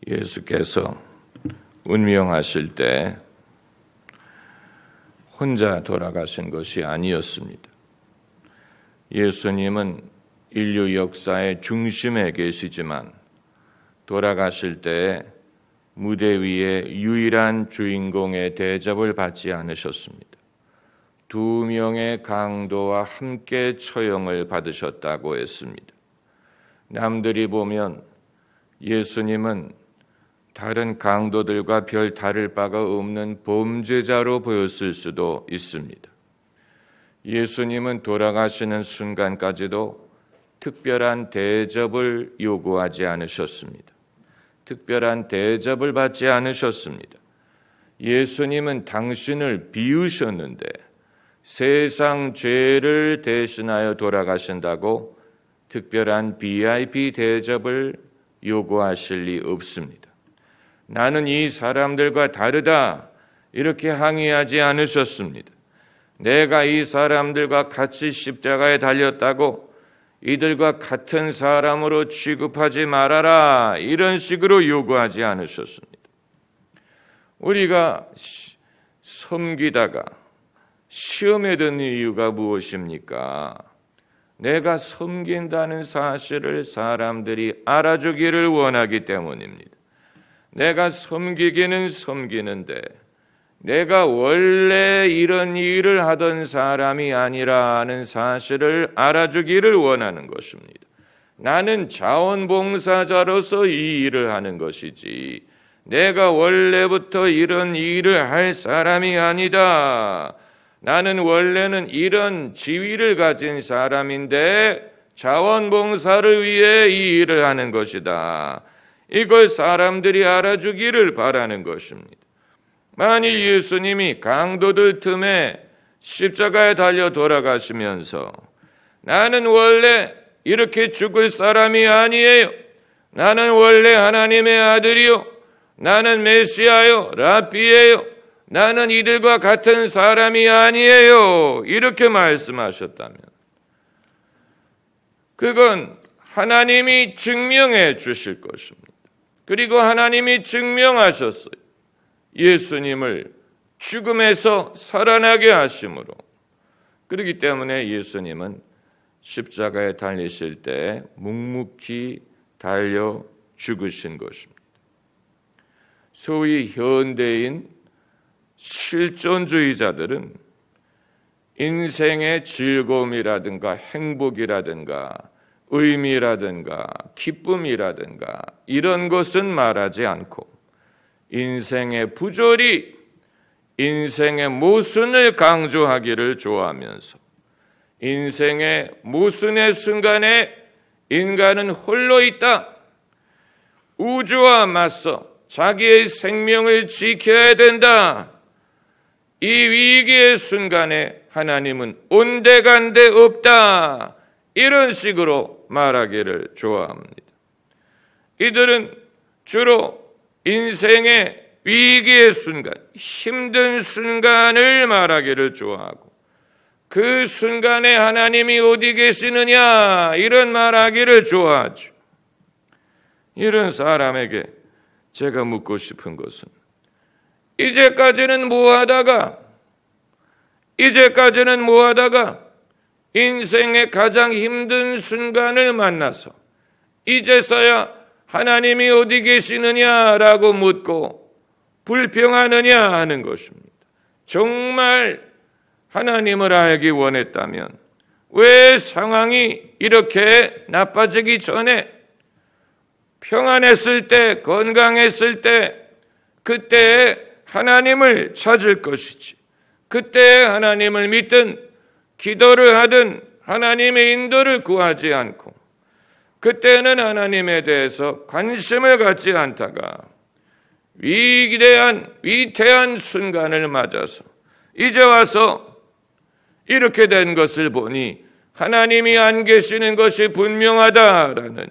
예수께서 운명하실 때 혼자 돌아가신 것이 아니었습니다. 예수님은 인류 역사의 중심에 계시지만 돌아가실 때 무대 위에 유일한 주인공의 대접을 받지 않으셨습니다. 2명의 강도와 함께 처형을 받으셨다고 했습니다. 남들이 보면 예수님은 다른 강도들과 별 다를 바가 없는 범죄자로 보였을 수도 있습니다. 예수님은 돌아가시는 순간까지도 특별한 대접을 요구하지 않으셨습니다. 특별한 대접을 받지 않으셨습니다. 예수님은 당신을 비우셨는데 세상 죄를 대신하여 돌아가신다고 특별한 VIP 대접을 요구하실 리 없습니다. 나는 이 사람들과 다르다 이렇게 항의하지 않으셨습니다. 내가 이 사람들과 같이 십자가에 달렸다고 이들과 같은 사람으로 취급하지 말아라 이런 식으로 요구하지 않으셨습니다. 우리가 섬기다가 시험에 드는 이유가 무엇입니까? 내가 섬긴다는 사실을 사람들이 알아주기를 원하기 때문입니다. 내가 섬기기는 섬기는데 내가 원래 이런 일을 하던 사람이 아니라는 사실을 알아주기를 원하는 것입니다. 나는 자원봉사자로서 이 일을 하는 것이지 내가 원래부터 이런 일을 할 사람이 아니다. 나는 원래는 이런 지위를 가진 사람인데 자원봉사를 위해 이 일을 하는 것이다. 이걸 사람들이 알아주기를 바라는 것입니다. 만일 예수님이 강도들 틈에 십자가에 달려 돌아가시면서 나는 원래 이렇게 죽을 사람이 아니에요. 나는 원래 하나님의 아들이요. 나는 메시아요. 라비예요. 나는 이들과 같은 사람이 아니에요. 이렇게 말씀하셨다면 그건 하나님이 증명해 주실 것입니다. 그리고 하나님이 증명하셨어요. 예수님을 죽음에서 살아나게 하심으로. 그렇기 때문에 예수님은 십자가에 달리실 때 묵묵히 달려 죽으신 것입니다. 소위 현대인 실존주의자들은 인생의 즐거움이라든가 행복이라든가 의미라든가 기쁨이라든가 이런 것은 말하지 않고 인생의 부조리, 인생의 모순을 강조하기를 좋아하면서 인생의 모순의 순간에 인간은 홀로 있다. 우주와 맞서 자기의 생명을 지켜야 된다. 이 위기의 순간에 하나님은 온데간데 없다. 이런 식으로 말하기를 좋아합니다. 이들은 주로 인생의 위기의 순간, 힘든 순간을 말하기를 좋아하고 그 순간에 하나님이 어디 계시느냐 이런 말하기를 좋아하죠. 이런 사람에게 제가 묻고 싶은 것은 이제까지는 뭐하다가 인생의 가장 힘든 순간을 만나서 이제서야 하나님이 어디 계시느냐라고 묻고 불평하느냐 하는 것입니다. 정말 하나님을 알기 원했다면 왜 상황이 이렇게 나빠지기 전에 평안했을 때, 건강했을 때 그때 하나님을 찾을 것이지 그때 하나님을 믿든 기도를 하든 하나님의 인도를 구하지 않고 그때는 하나님에 대해서 관심을 갖지 않다가 위태한 순간을 맞아서 이제 와서 이렇게 된 것을 보니 하나님이 안 계시는 것이 분명하다라는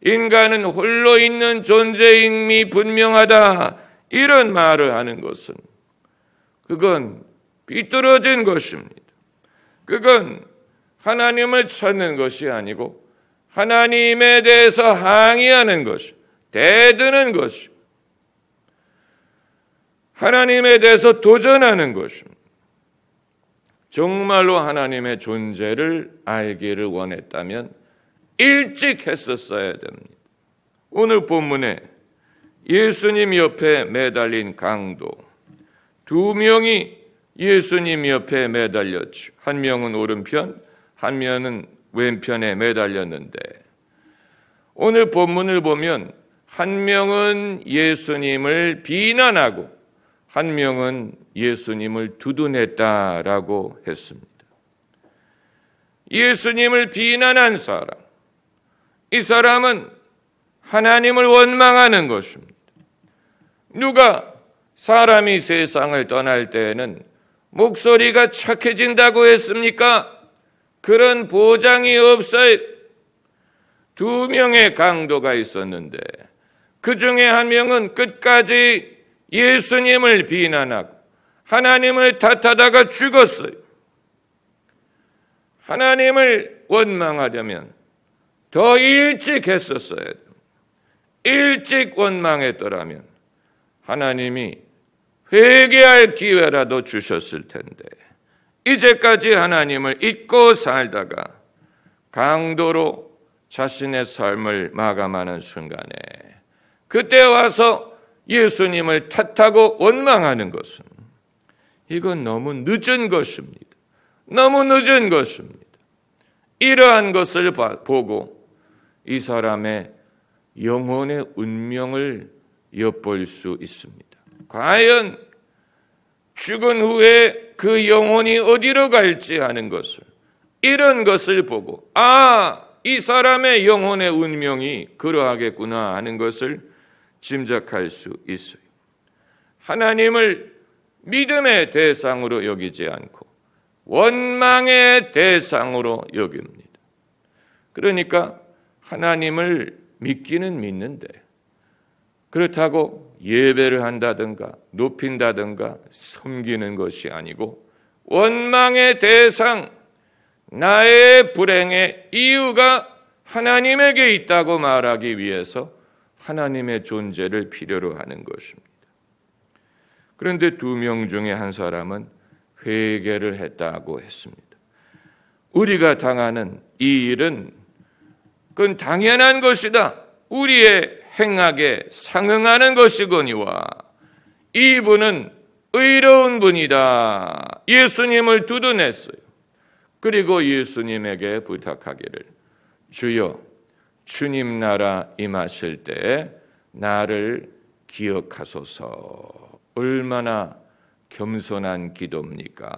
인간은 홀로 있는 존재임이 분명하다 이런 말을 하는 것은 그건 비뚤어진 것입니다. 그건 하나님을 찾는 것이 아니고 하나님에 대해서 항의하는 것이 대드는 것이고 하나님에 대해서 도전하는 것입니다. 정말로 하나님의 존재를 알기를 원했다면 일찍 했었어야 됩니다. 오늘 본문에 예수님 옆에 매달린 강도 두 명이 예수님 옆에 매달렸죠. 한 명은 오른편, 한 명은 왼편에 매달렸는데 오늘 본문을 보면 한 명은 예수님을 비난하고 한 명은 예수님을 두둔했다라고 했습니다. 예수님을 비난한 사람, 이 사람은 하나님을 원망하는 것입니다. 누가 사람이 세상을 떠날 때에는 목소리가 착해진다고 했습니까? 그런 보장이 없어요. 두 명의 강도가 있었는데 그 중에 한 명은 끝까지 예수님을 비난하고 하나님을 탓하다가 죽었어요. 하나님을 원망하려면 더 일찍 했었어야 돼요. 일찍 원망했더라면 하나님이 회개할 기회라도 주셨을 텐데 이제까지 하나님을 잊고 살다가 강도로 자신의 삶을 마감하는 순간에 그때 와서 예수님을 탓하고 원망하는 것은 이건 너무 늦은 것입니다. 너무 늦은 것입니다. 이러한 것을 보고 이 사람의 영혼의 운명을 엿볼 수 있습니다. 과연 죽은 후에 그 영혼이 어디로 갈지 하는 것을 이런 것을 보고 이 사람의 영혼의 운명이 그러하겠구나 하는 것을 짐작할 수 있어요. 하나님을 믿음의 대상으로 여기지 않고 원망의 대상으로 여깁니다. 그러니까 하나님을 믿기는 믿는데 그렇다고 예배를 한다든가 높인다든가 섬기는 것이 아니고 원망의 대상, 나의 불행의 이유가 하나님에게 있다고 말하기 위해서 하나님의 존재를 필요로 하는 것입니다. 그런데 두 명 중에 한 사람은 회개를 했다고 했습니다. 우리가 당하는 이 일은 그건 당연한 것이다. 우리의 행악에 상응하는 것이거니와 이분은 의로운 분이다. 예수님을 두둔했어요. 그리고 예수님에게 부탁하기를 주여 주님 나라 임하실 때 나를 기억하소서. 얼마나 겸손한 기도입니까?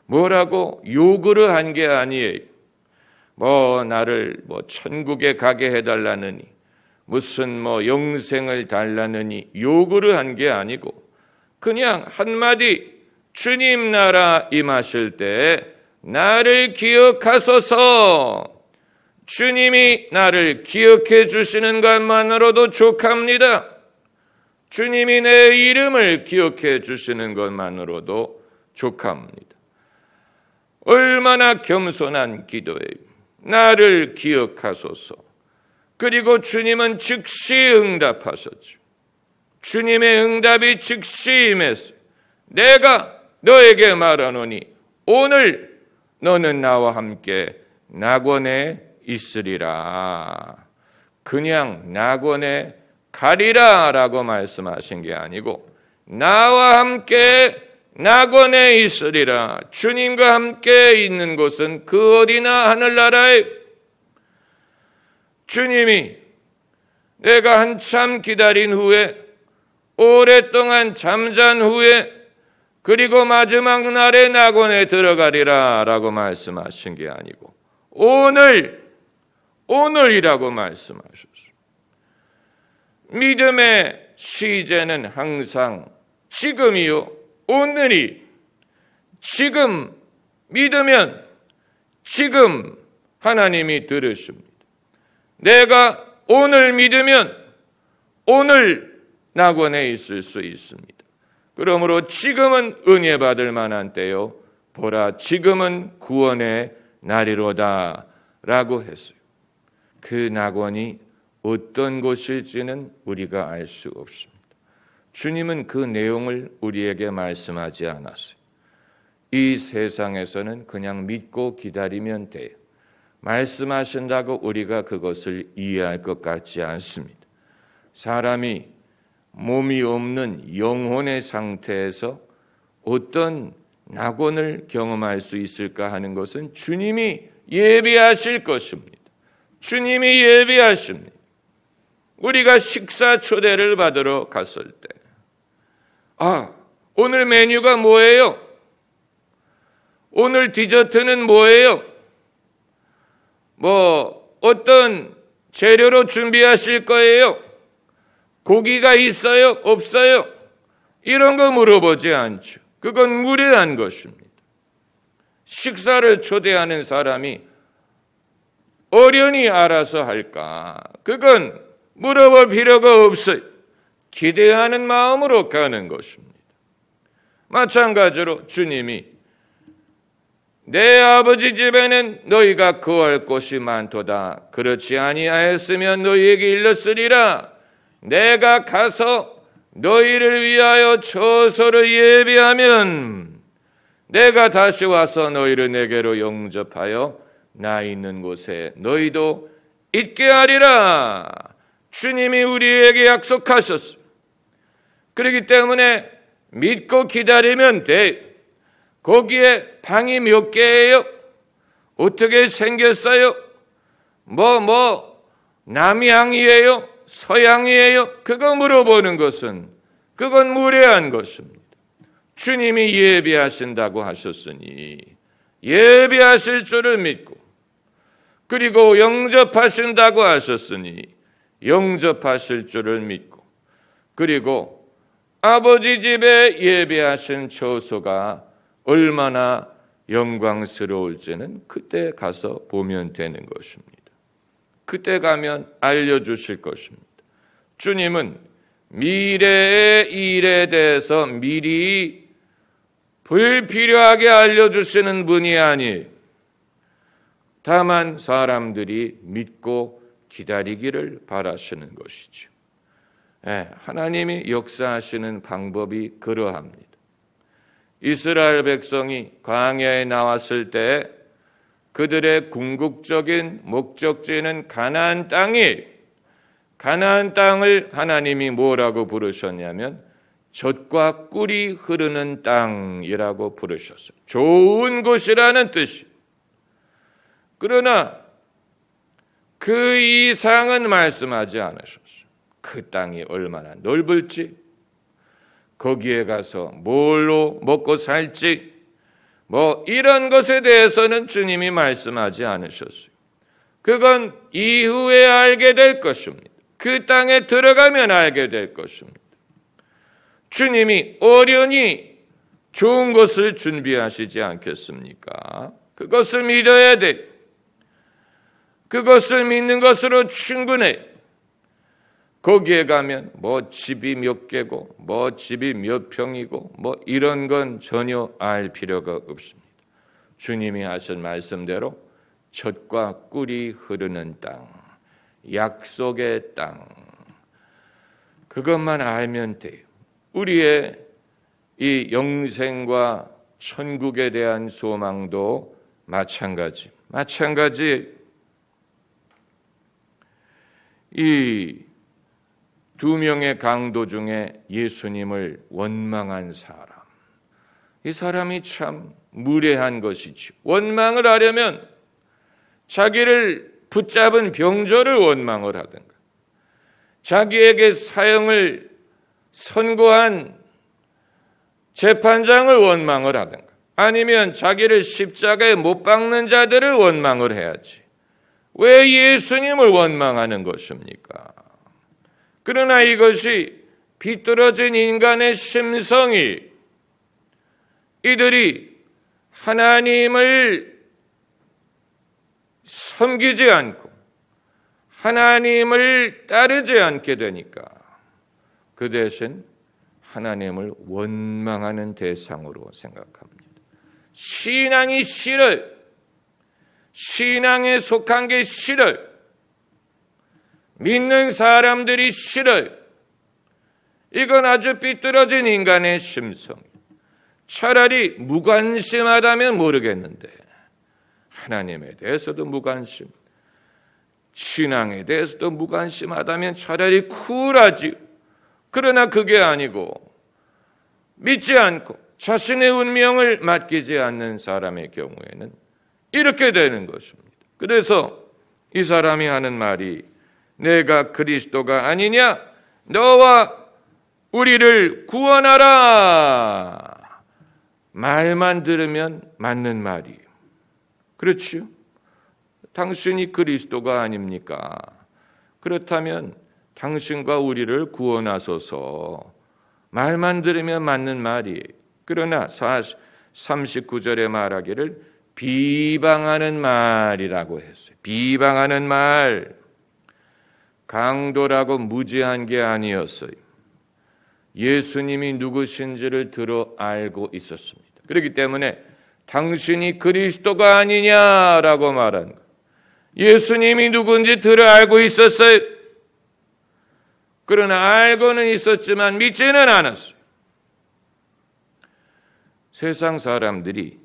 뭐라고 요구를 한 게 아니에요. 나를 천국에 가게 해달라느니 무슨 영생을 달라느니 요구를 한 게 아니고 그냥 한마디 주님 나라 임하실 때 나를 기억하소서. 주님이 나를 기억해 주시는 것만으로도 족합니다. 주님이 내 이름을 기억해 주시는 것만으로도 족합니다. 얼마나 겸손한 기도예요. 나를 기억하소서. 그리고 주님은 즉시 응답하셨죠. 주님의 응답이 즉시 임했어요. 내가 너에게 말하노니 오늘 너는 나와 함께 낙원에 있으리라. 그냥 낙원에 가리라 라고 말씀하신 게 아니고 나와 함께 낙원에 있으리라. 주님과 함께 있는 곳은 그 어디나 하늘나라에 주님이 내가 한참 기다린 후에 오랫동안 잠잔 후에 그리고 마지막 날에 낙원에 들어가리라 라고 말씀하신 게 아니고 오늘이라고 말씀하셨어요. 믿음의 시제는 항상 지금이요 오늘이 지금 믿으면 지금 하나님이 들으십니다. 내가 오늘 믿으면 오늘 낙원에 있을 수 있습니다. 그러므로 지금은 은혜 받을 만한 때요 보라 지금은 구원의 날이로다 라고 했어요. 그 낙원이 어떤 것일지는 우리가 알 수 없습니다. 주님은 그 내용을 우리에게 말씀하지 않았어요. 이 세상에서는 그냥 믿고 기다리면 돼요. 말씀하신다고 우리가 그것을 이해할 것 같지 않습니다. 사람이 몸이 없는 영혼의 상태에서 어떤 낙원을 경험할 수 있을까 하는 것은 주님이 예비하실 것입니다. 주님이 예비하십니다. 우리가 식사 초대를 받으러 갔을 때, 오늘 메뉴가 뭐예요? 오늘 디저트는 뭐예요? 어떤 재료로 준비하실 거예요? 고기가 있어요? 없어요? 이런 거 물어보지 않죠. 그건 무례한 것입니다. 식사를 초대하는 사람이 어련히 알아서 할까? 그건 물어볼 필요가 없어요. 기대하는 마음으로 가는 것입니다. 마찬가지로 주님이 내 아버지 집에는 너희가 거할 곳이 많도다. 그렇지 아니하였으면 너희에게 일렀으리라. 내가 가서 너희를 위하여 처소를 예비하면 내가 다시 와서 너희를 내게로 영접하여 나 있는 곳에 너희도 있게 하리라. 주님이 우리에게 약속하셨습니다. 그렇기 때문에 믿고 기다리면 돼. 거기에 방이 몇 개예요? 어떻게 생겼어요? 남향이에요? 서양이에요? 그거 물어보는 것은 그건 무례한 것입니다. 주님이 예비하신다고 하셨으니 예비하실 줄을 믿고, 그리고 영접하신다고 하셨으니 영접하실 줄을 믿고, 그리고 아버지 집에 예비하신 처소가 얼마나 영광스러울지는 그때 가서 보면 되는 것입니다. 그때 가면 알려주실 것입니다. 주님은 미래의 일에 대해서 미리 불필요하게 알려주시는 분이 아니에요. 다만 사람들이 믿고 기다리기를 바라시는 것이죠. 하나님이 역사하시는 방법이 그러합니다. 이스라엘 백성이 광야에 나왔을 때 그들의 궁극적인 목적지는 가나안 땅이, 가나안 땅을 하나님이 뭐라고 부르셨냐면 젖과 꿀이 흐르는 땅이라고 부르셨어요. 좋은 곳이라는 뜻이. 그러나 그 이상은 말씀하지 않으셨어요. 그 땅이 얼마나 넓을지, 거기에 가서 뭘로 먹고 살지, 이런 것에 대해서는 주님이 말씀하지 않으셨어요. 그건 이후에 알게 될 것입니다. 그 땅에 들어가면 알게 될 것입니다. 주님이 어련히 좋은 것을 준비하시지 않겠습니까? 그것을 믿어야 돼. 그것을 믿는 것으로 충분해. 거기에 가면 집이 몇 개고 집이 몇 평이고 이런 건 전혀 알 필요가 없습니다. 주님이 하신 말씀대로 젖과 꿀이 흐르는 땅, 약속의 땅, 그것만 알면 돼요. 우리의 이 영생과 천국에 대한 소망도 마찬가지. 이 두 명의 강도 중에 예수님을 원망한 사람, 이 사람이 참 무례한 것이죠. 원망을 하려면 자기를 붙잡은 병조를 원망을 하든가, 자기에게 사형을 선고한 재판장을 원망을 하든가, 아니면 자기를 십자가에 못 박는 자들을 원망을 해야지. 왜 예수님을 원망하는 것입니까? 그러나 이것이 비뚤어진 인간의 심성이, 이들이 하나님을 섬기지 않고 하나님을 따르지 않게 되니까 그 대신 하나님을 원망하는 대상으로 생각합니다. 신앙이 싫어요. 신앙에 속한 게 싫어요. 믿는 사람들이 싫어요. 이건 아주 삐뚤어진 인간의 심성. 차라리 무관심하다면 모르겠는데 하나님에 대해서도 무관심, 신앙에 대해서도 무관심하다면 차라리 쿨하지. 그러나 그게 아니고 믿지 않고 자신의 운명을 맡기지 않는 사람의 경우에는 이렇게 되는 것입니다. 그래서 이 사람이 하는 말이 내가 그리스도가 아니냐? 너와 우리를 구원하라. 말만 들으면 맞는 말이에요. 그렇지요? 당신이 그리스도가 아닙니까? 그렇다면 당신과 우리를 구원하소서. 말만 들으면 맞는 말이에요. 그러나 39절에 말하기를 비방하는 말이라고 했어요. 비방하는 말. 강도라고 무지한 게 아니었어요. 예수님이 누구신지를 들어 알고 있었습니다. 그렇기 때문에 당신이 그리스도가 아니냐라고 말한 거예요. 예수님이 누군지 들어 알고 있었어요. 그러나 알고는 있었지만 믿지는 않았어요. 세상 사람들이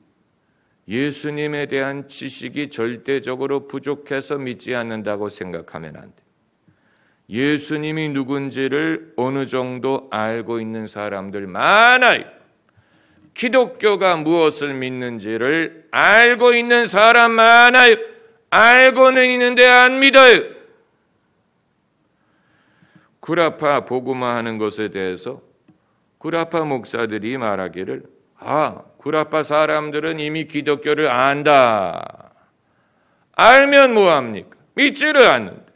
예수님에 대한 지식이 절대적으로 부족해서 믿지 않는다고 생각하면 안 돼요. 예수님이 누군지를 어느 정도 알고 있는 사람들 많아요. 기독교가 무엇을 믿는지를 알고 있는 사람 많아요. 알고는 있는데 안 믿어요. 구라파 복음화 하는 것에 대해서 구라파 목사들이 말하기를 구라파 사람들은 이미 기독교를 안다. 알면 뭐합니까? 믿지를 않는데.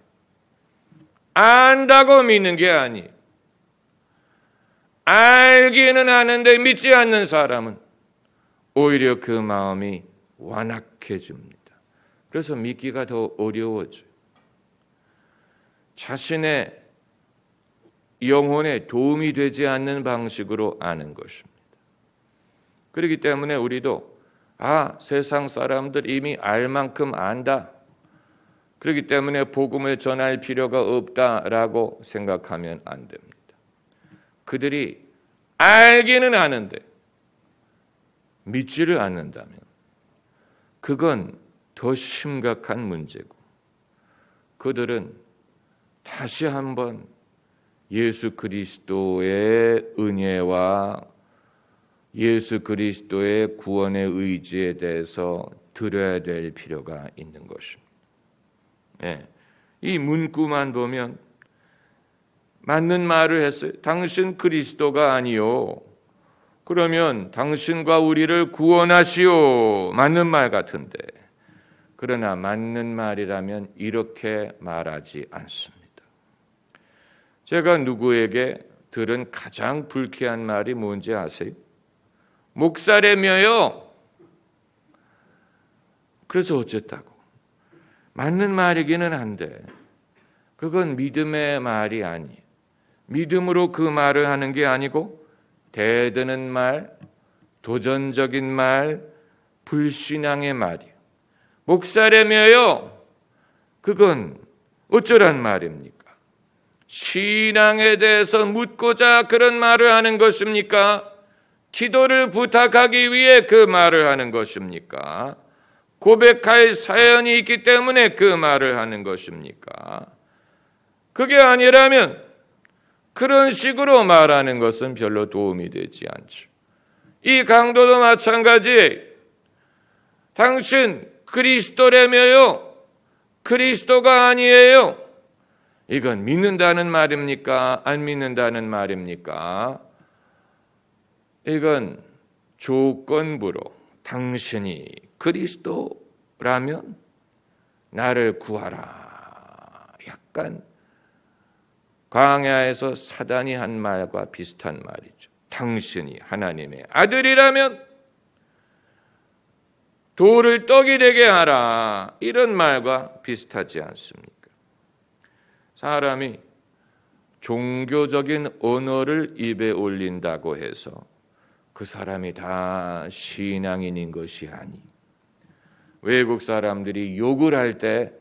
안다고 믿는 게 아니에요. 알기는 아는데 믿지 않는 사람은 오히려 그 마음이 완악해집니다. 그래서 믿기가 더 어려워져요. 자신의 영혼에 도움이 되지 않는 방식으로 아는 것입니다. 그렇기 때문에 우리도 세상 사람들 이미 알 만큼 안다. 그렇기 때문에 복음을 전할 필요가 없다라고 생각하면 안 됩니다. 그들이 알기는 아는데 믿지를 않는다면 그건 더 심각한 문제고 그들은 다시 한번 예수 그리스도의 은혜와 예수 그리스도의 구원의 의지에 대해서 들어야 될 필요가 있는 것입니다. 이 문구만 보면 맞는 말을 했어요. 당신 그리스도가 아니요. 그러면 당신과 우리를 구원하시오. 맞는 말 같은데. 그러나 맞는 말이라면 이렇게 말하지 않습니다. 제가 누구에게 들은 가장 불쾌한 말이 뭔지 아세요? 목사라며요. 그래서 어쨌다고. 맞는 말이기는 한데 그건 믿음의 말이 아니에요. 믿음으로 그 말을 하는 게 아니고 대드는 말, 도전적인 말, 불신앙의 말이에요. 목사라며요. 그건 어쩌란 말입니까? 신앙에 대해서 묻고자 그런 말을 하는 것입니까? 기도를 부탁하기 위해 그 말을 하는 것입니까? 고백할 사연이 있기 때문에 그 말을 하는 것입니까? 그게 아니라면 그런 식으로 말하는 것은 별로 도움이 되지 않죠. 이 강도도 마찬가지. 당신 그리스도라며요. 그리스도가 아니에요. 이건 믿는다는 말입니까? 안 믿는다는 말입니까? 이건 조건부로 당신이 그리스도라면 나를 구하라. 약간 광야에서 사단이 한 말과 비슷한 말이죠. 당신이 하나님의 아들이라면 돌을 떡이 되게 하라. 이런 말과 비슷하지 않습니까? 사람이 종교적인 언어를 입에 올린다고 해서 그 사람이 다 신앙인인 것이 아니. 외국 사람들이 욕을 할 때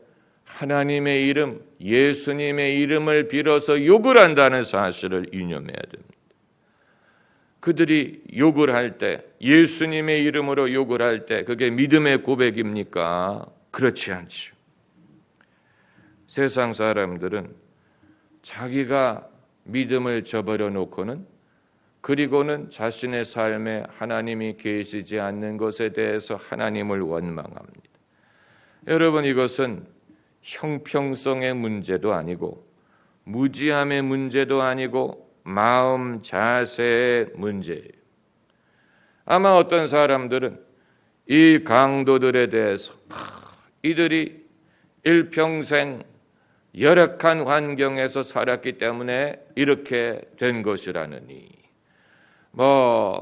하나님의 이름, 예수님의 이름을 빌어서 욕을 한다는 사실을 유념해야 됩니다. 그들이 욕을 할 때, 예수님의 이름으로 욕을 할 때 그게 믿음의 고백입니까? 그렇지 않죠. 세상 사람들은 자기가 믿음을 저버려 놓고는, 그리고는 자신의 삶에 하나님이 계시지 않는 것에 대해서 하나님을 원망합니다. 여러분, 이것은 형평성의 문제도 아니고 무지함의 문제도 아니고 마음 자세의 문제예요. 아마 어떤 사람들은 이 강도들에 대해서 이들이 일평생 열악한 환경에서 살았기 때문에 이렇게 된 것이라느니,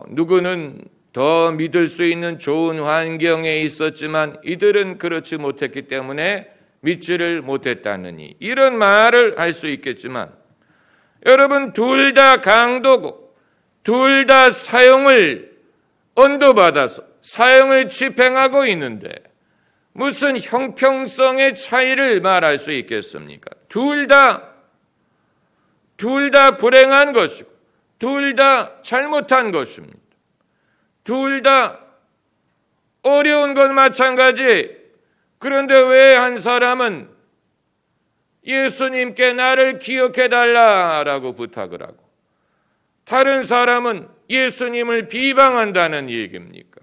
누구는 더 믿을 수 있는 좋은 환경에 있었지만 이들은 그렇지 못했기 때문에 믿지를 못했다느니, 이런 말을 할 수 있겠지만, 여러분, 둘 다 강도고 둘 다 사형을 언도받아서 사형을 집행하고 있는데 무슨 형평성의 차이를 말할 수 있겠습니까? 둘 다 불행한 것이고 둘 다 잘못한 것입니다. 둘 다 어려운 건 마찬가지. 그런데 왜 한 사람은 예수님께 나를 기억해달라라고 부탁을 하고 다른 사람은 예수님을 비방한다는 얘기입니까?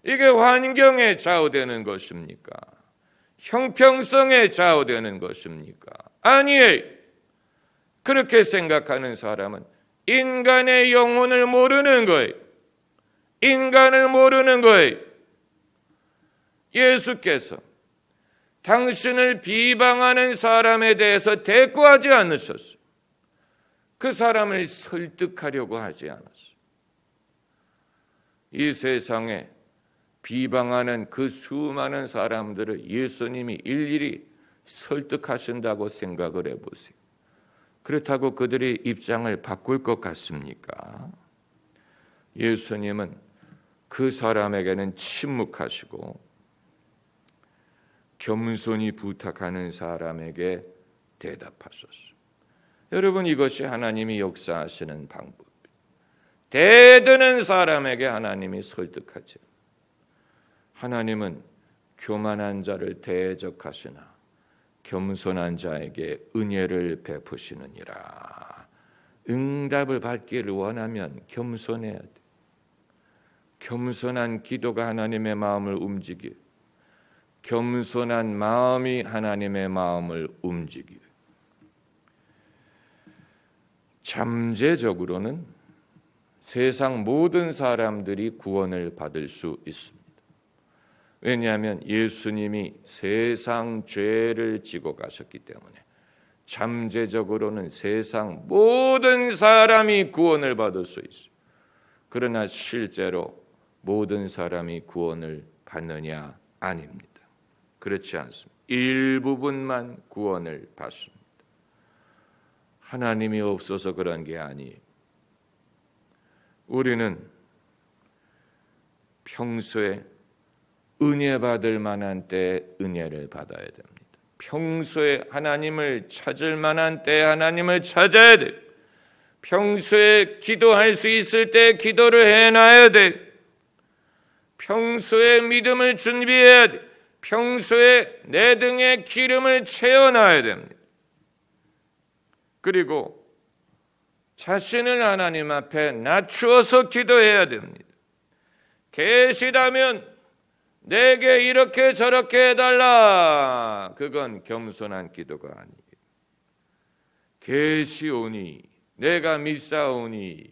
이게 환경에 좌우되는 것입니까? 형평성에 좌우되는 것입니까? 아니에요. 그렇게 생각하는 사람은 인간의 영혼을 모르는 거예요. 인간을 모르는 거예요. 예수께서 당신을 비방하는 사람에 대해서 대꾸하지 않으셨어요. 그 사람을 설득하려고 하지 않았어요. 이 세상에 비방하는 그 수많은 사람들을 예수님이 일일이 설득하신다고 생각을 해보세요. 그렇다고 그들이 입장을 바꿀 것 같습니까? 예수님은 그 사람에게는 침묵하시고 겸손히 부탁하는 사람에게 대답하셨어요. 여러분, 이것이 하나님이 역사하시는 방법. 대드는 사람에게 하나님이 설득하지. 하나님은 교만한 자를 대적하시나 겸손한 자에게 은혜를 베푸시느니라. 응답을 받기를 원하면 겸손해야 돼. 겸손한 기도가 하나님의 마음을 움직여. 겸손한 마음이 하나님의 마음을 움직여. 잠재적으로는 세상 모든 사람들이 구원을 받을 수 있습니다. 왜냐하면 예수님이 세상 죄를 지고 가셨기 때문에 잠재적으로는 세상 모든 사람이 구원을 받을 수 있어요. 그러나 실제로 모든 사람이 구원을 받느냐? 아닙니다. 그렇지 않습니다. 일부분만 구원을 받습니다. 하나님이 없어서 그런 게 아니에요. 우리는 평소에 은혜 받을 만한 때에 은혜를 받아야 됩니다. 평소에 하나님을 찾을 만한 때에 하나님을 찾아야 돼요. 평소에 기도할 수 있을 때 기도를 해놔야 돼요. 평소에 믿음을 준비해야 돼요. 평소에 내 등에 기름을 채워놔야 됩니다. 그리고 자신을 하나님 앞에 낮추어서 기도해야 됩니다. 계시다면 내게 이렇게 저렇게 해달라. 그건 겸손한 기도가 아니에요. 계시오니 내가 믿사오니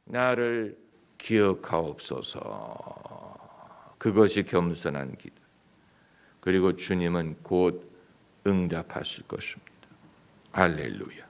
나를 기억하옵소서. 그것이 겸손한 기도. 그리고 주님은 곧 응답하실 것입니다. 할렐루야.